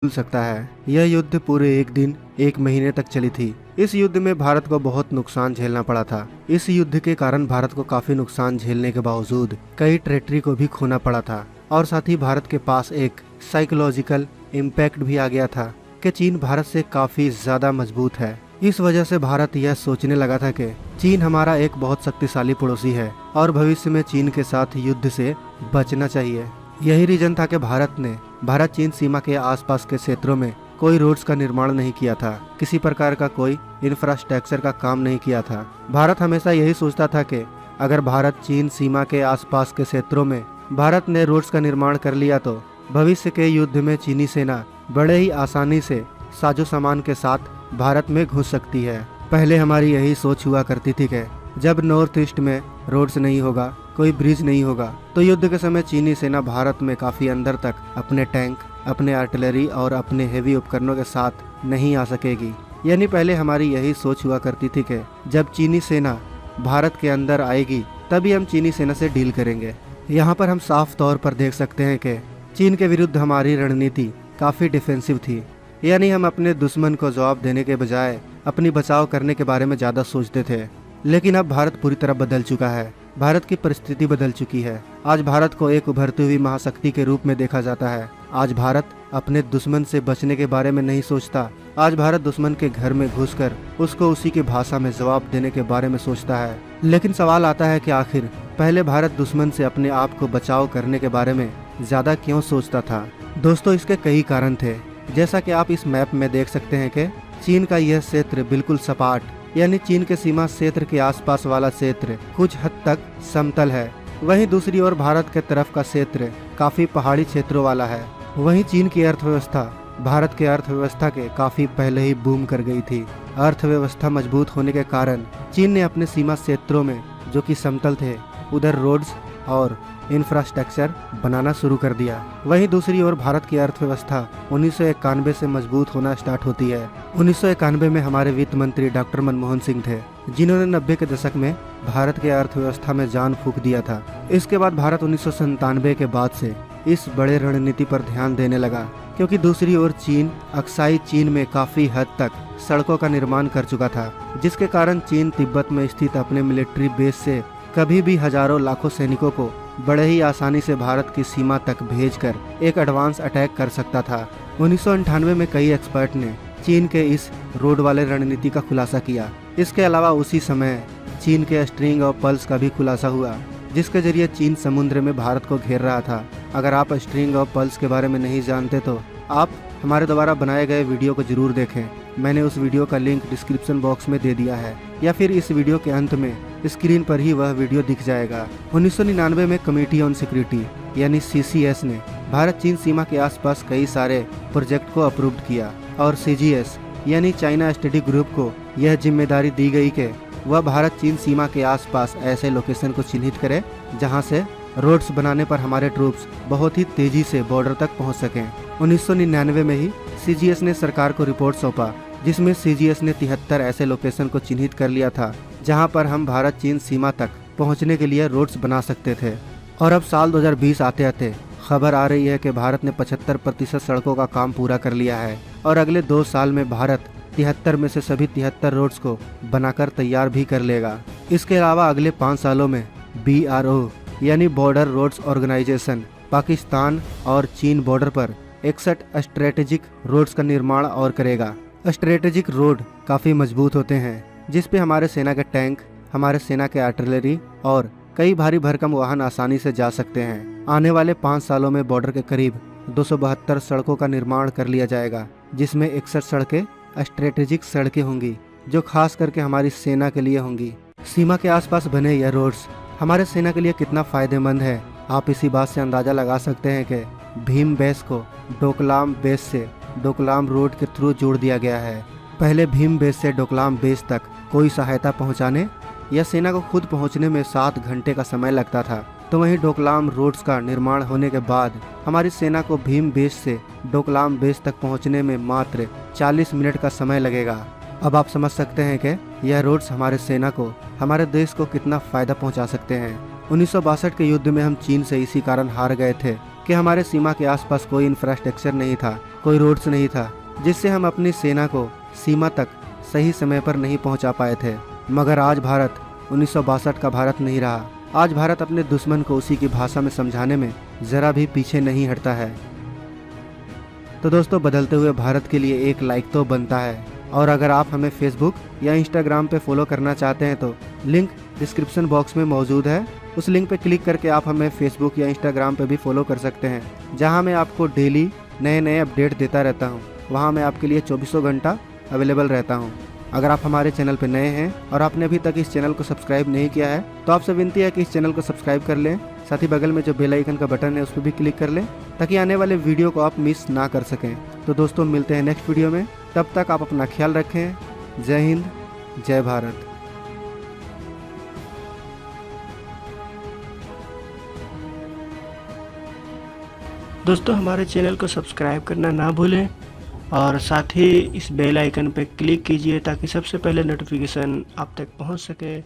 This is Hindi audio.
मिल सकता है। यह युद्ध पूरे एक दिन 1 महीने तक चली थी। इस युद्ध में भारत को बहुत नुकसान झेलना पड़ा था। इस युद्ध के कारण भारत को काफी नुकसान झेलने के बावजूद कई टेरिटरी को भी खोना पड़ा था और साथ ही भारत के पास एक साइकोलॉजिकल इम्पैक्ट भी आ गया था कि चीन भारत से काफी ज्यादा मजबूत है। इस वजह से भारत यह सोचने लगा था कि चीन हमारा एक बहुत शक्तिशाली पड़ोसी है और भविष्य में चीन के साथ युद्ध से बचना चाहिए। यही रीजन था कि भारत चीन सीमा के आसपास के क्षेत्रों में कोई रोड्स का निर्माण नहीं किया था, किसी प्रकार का कोई इंफ्रास्ट्रक्चर का काम नहीं किया था। भारत हमेशा यही सोचता था कि अगर भारत चीन सीमा के आसपास के क्षेत्रों में भारत ने रोड्स का निर्माण कर लिया तो भविष्य के युद्ध में चीनी सेना बड़े ही आसानी से साजो सामान के साथ भारत में घुस सकती है। पहले हमारी यही सोच हुआ करती थी कि जब नॉर्थ ईस्ट में रोड्स नहीं होगा, कोई ब्रिज नहीं होगा, तो युद्ध के समय चीनी सेना भारत में काफी अंदर तक अपने टैंक, अपने आर्टिलरी और अपने हेवी उपकरणों के साथ नहीं आ सकेगी। यानी पहले हमारी यही सोच हुआ करती थी कि जब चीनी सेना भारत के अंदर आएगी तभी हम चीनी सेना से डील करेंगे। यहाँ पर हम साफ तौर पर देख सकते हैं कि चीन के विरुद्ध हमारी रणनीति काफी डिफेंसिव थी। यानी हम अपने दुश्मन को जवाब देने के बजाय अपनी बचाव करने के बारे में ज्यादा सोचते थे। लेकिन अब भारत पूरी तरह बदल चुका है। भारत की परिस्थिति बदल चुकी है। आज भारत को एक उभरती हुई महाशक्ति के रूप में देखा जाता है। आज भारत अपने दुश्मन से बचने के बारे में नहीं सोचता। आज भारत दुश्मन के घर में घुसकर उसको उसी की भाषा में जवाब देने के बारे में सोचता है। लेकिन सवाल आता है कि आखिर पहले भारत दुश्मन से अपने आप को बचाव करने के बारे में ज्यादा क्यों सोचता था? दोस्तों, इसके कई कारण थे। जैसा कि आप इस मैप में देख सकते हैं कि चीन का यह क्षेत्र बिल्कुल सपाट, यानी चीन के सीमा क्षेत्र के आसपास वाला क्षेत्र कुछ हद तक समतल है। वहीं दूसरी ओर भारत के तरफ का क्षेत्र काफी पहाड़ी क्षेत्रों वाला है। वहीं चीन की अर्थव्यवस्था भारत के अर्थव्यवस्था के काफी पहले ही बूम कर गई थी। अर्थव्यवस्था मजबूत होने के कारण चीन ने अपने सीमा क्षेत्रों में जो कि समतल थे उधर रोड्स और इंफ्रास्ट्रक्चर बनाना शुरू कर दिया। वहीं दूसरी ओर भारत की अर्थव्यवस्था 1991 से मजबूत होना स्टार्ट होती है। 1991 में हमारे वित्त मंत्री डॉक्टर मनमोहन सिंह थे, जिन्होंने 90 के दशक में भारत के अर्थव्यवस्था में जान फूंक दिया था। इसके बाद भारत 1997 के बाद से इस बड़े रणनीति पर ध्यान देने लगा, क्योंकि दूसरी ओर चीन अक्साई चीन में काफी हद तक सड़कों का निर्माण कर चुका था, जिसके कारण चीन तिब्बत में स्थित अपने मिलिट्री बेस से कभी भी हजारों लाखों सैनिकों को बड़े ही आसानी से भारत की सीमा तक भेजकर एक एडवांस अटैक कर सकता था। 1998 में कई एक्सपर्ट ने चीन के इस रोड वाले रणनीति का खुलासा किया। इसके अलावा उसी समय चीन के स्ट्रिंग ऑफ पल्स का भी खुलासा हुआ, जिसके जरिए चीन समुद्र में भारत को घेर रहा था। अगर आप स्ट्रिंग ऑफ पल्स के बारे में नहीं जानते तो आप हमारे द्वारा बनाए गए वीडियो को जरूर देखें। मैंने उस वीडियो का लिंक डिस्क्रिप्शन बॉक्स में दे दिया है, या फिर इस वीडियो के अंत में स्क्रीन पर ही वह वीडियो दिख जाएगा। 1999 में कमेटी ऑन सिक्योरिटी यानी CCS ने भारत चीन सीमा के आसपास कई सारे प्रोजेक्ट को अप्रूव किया और CGS यानी चाइना स्टडी ग्रुप को यह जिम्मेदारी दी गई कि वह भारत चीन सीमा के आसपास ऐसे लोकेशन को चिन्हित करे जहां से रोड्स बनाने पर हमारे ट्रूप्स बहुत ही तेजी से बॉर्डर तक पहुंच सकें। 1999 में ही CGS ने सरकार को रिपोर्ट सौंपा, जिसमें CGS ने 73 ऐसे लोकेशन को चिन्हित कर लिया था जहां पर हम भारत चीन सीमा तक पहुंचने के लिए रोड्स बना सकते थे। और अब साल 2020 आते आते खबर आ रही है कि भारत ने 75% सड़कों का काम पूरा कर लिया है और अगले 2 साल में भारत 73 में से सभी 73 रोड्स को बनाकर तैयार भी कर लेगा। इसके अलावा अगले 5 सालों में BRO यानी बॉर्डर रोड्स ऑर्गेनाइजेशन पाकिस्तान और चीन बॉर्डर पर 61 स्ट्रेटेजिक रोड्स का निर्माण और करेगा। स्ट्रेटेजिक रोड काफी मजबूत होते हैं, जिस पे हमारे सेना के टैंक, हमारे सेना के आर्टिलरी और कई भारी भरकम वाहन आसानी से जा सकते हैं। आने वाले 5 सालों में बॉर्डर के करीब 272 सड़कों का निर्माण कर लिया जाएगा, जिसमें 61 सड़कें स्ट्रेटेजिक सड़कें होंगी जो खास करके हमारी सेना के लिए होंगी। सीमा के आसपास बने यह रोड्स हमारे सेना के लिए कितना फायदेमंद है, आप इसी बात से अंदाजा लगा सकते हैं कि भीम बेस को डोकलाम बेस से डोकलाम रोड के थ्रू जोड़ दिया गया है। पहले भीम बेस से डोकलाम बेस तक कोई सहायता पहुंचाने या सेना को खुद पहुंचने में 7 घंटे का समय लगता था, तो वहीं डोकलाम रोड्स का निर्माण होने के बाद हमारी सेना को भीम बेस से डोकलाम बेस तक पहुंचने में मात्र 40 मिनट का समय लगेगा। अब आप समझ सकते हैं कि यह रोड्स हमारे सेना को, हमारे देश को कितना फायदा पहुंचा सकते हैं। 1962 के युद्ध में हम चीन से इसी कारण हार गए थे कि हमारे सीमा के आसपास कोई इंफ्रास्ट्रक्चर नहीं था, कोई रोड्स नहीं था, जिससे हम अपनी सेना को सीमा तक सही समय पर नहीं पहुंचा पाए थे। मगर आज भारत 1962 का भारत नहीं रहा। आज भारत अपने दुश्मन को उसी की भाषा में समझाने में ज़रा भी पीछे नहीं हटता है। तो दोस्तों, बदलते हुए भारत के लिए एक लाइक तो बनता है। और अगर आप हमें फेसबुक या इंस्टाग्राम पे फॉलो करना चाहते हैं तो लिंक डिस्क्रिप्शन बॉक्स में मौजूद है। उस लिंक पे क्लिक करके आप हमें फेसबुक या इंस्टाग्राम पे भी फॉलो कर सकते हैं, जहां मैं आपको डेली नए नए अपडेट देता रहता हूं। वहां मैं आपके लिए 24 घंटा अवेलेबल रहता हूं। अगर आप हमारे चैनल पर नए हैं और आपने अभी तक इस चैनल को सब्सक्राइब नहीं किया है तो आपसे विनती है कि इस चैनल को सब्सक्राइब कर लें। साथ ही बगल में जो बेल आइकन का बटन है उस पर भी क्लिक कर लें, ताकि आने वाले वीडियो को आप मिस ना कर सकें। तो दोस्तों, मिलते हैं नेक्स्ट वीडियो में। तब तक आप अपना ख्याल रखें। जय हिंद, जय भारत। दोस्तों, हमारे चैनल को सब्सक्राइब करना ना भूलें और साथ ही इस बेल आइकन पर क्लिक कीजिए ताकि सबसे पहले नोटिफिकेशन आप तक पहुंच सके।